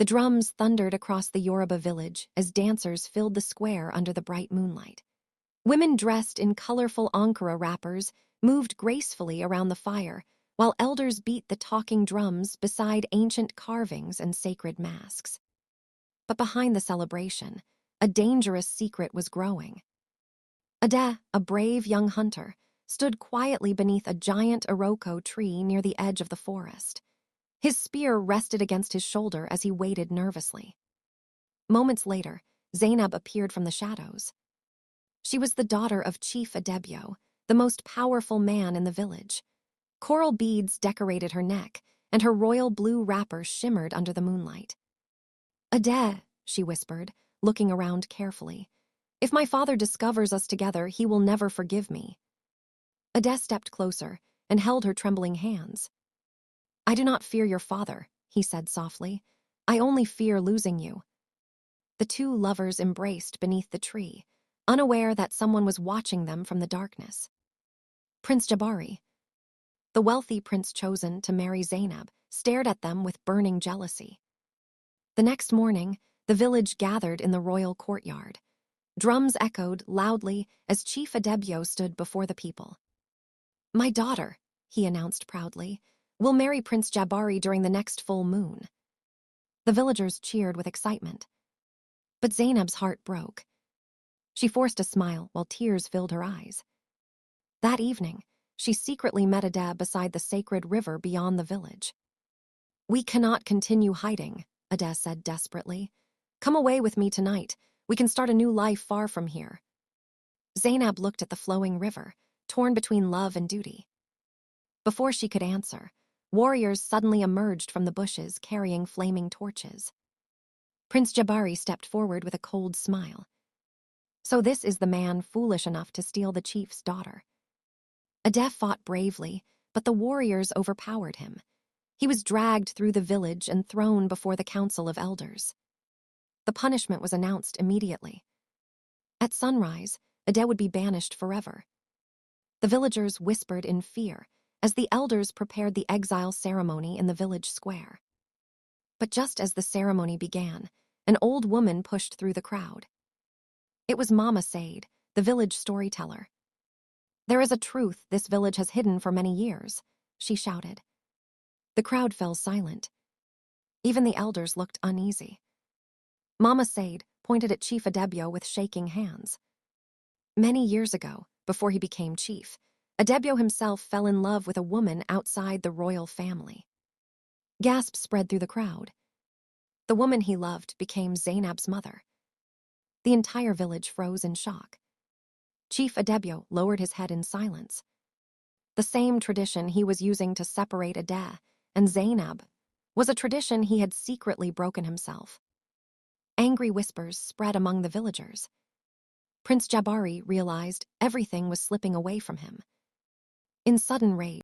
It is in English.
The drums thundered across the Yoruba village as dancers filled the square under the bright moonlight. Women dressed in colorful Ankara wrappers moved gracefully around the fire, while elders beat the talking drums beside ancient carvings and sacred masks. But behind the celebration, a dangerous secret was growing. Ade, a brave young hunter, stood quietly beneath a giant Iroko tree near the edge of the forest. His spear rested against his shoulder as he waited nervously. Moments later, Zainab appeared from the shadows. She was the daughter of Chief Adebyo, the most powerful man in the village. Coral beads decorated her neck, and her royal blue wrapper shimmered under the moonlight. "Ade," she whispered, looking around carefully. "If my father discovers us together, he will never forgive me." Ade stepped closer and held her trembling hands. "I do not fear your father," he said softly. "I only fear losing you." The two lovers embraced beneath the tree, unaware that someone was watching them from the darkness. Prince Jabari, the wealthy prince chosen to marry Zainab, stared at them with burning jealousy. The next morning, the village gathered in the royal courtyard. Drums echoed loudly as Chief Adebyo stood before the people. "My daughter," he announced proudly, "will marry Prince Jabari during the next full moon." The villagers cheered with excitement. But Zainab's heart broke. She forced a smile while tears filled her eyes. That evening, she secretly met Ade beside the sacred river beyond the village. "We cannot continue hiding," Ade said desperately. "Come away with me tonight. We can start a new life far from here." Zainab looked at the flowing river, torn between love and duty. Before she could answer, warriors suddenly emerged from the bushes carrying flaming torches. Prince Jabari stepped forward with a cold smile. So this is the man foolish enough to steal the chief's daughter. Ade fought bravely, but the warriors overpowered him. He was dragged through the village and thrown before the council of elders. The punishment was announced immediately. At sunrise, Ade would be banished forever. The villagers whispered in fear as the elders prepared the exile ceremony in the village square. But just as the ceremony began, an old woman pushed through the crowd. It was Mama Said, the village storyteller. "There is a truth this village has hidden for many years," she shouted. The crowd fell silent. Even the elders looked uneasy. Mama Said pointed at Chief Adebyo with shaking hands. Many years ago, before he became chief, Adebyo himself fell in love with a woman outside the royal family. Gasps spread through the crowd. The woman he loved became Zainab's mother. The entire village froze in shock. Chief Adebyo lowered his head in silence. The same tradition he was using to separate Ade and Zainab was a tradition he had secretly broken himself. Angry whispers spread among the villagers. Prince Jabari realized everything was slipping away from him. In sudden rage,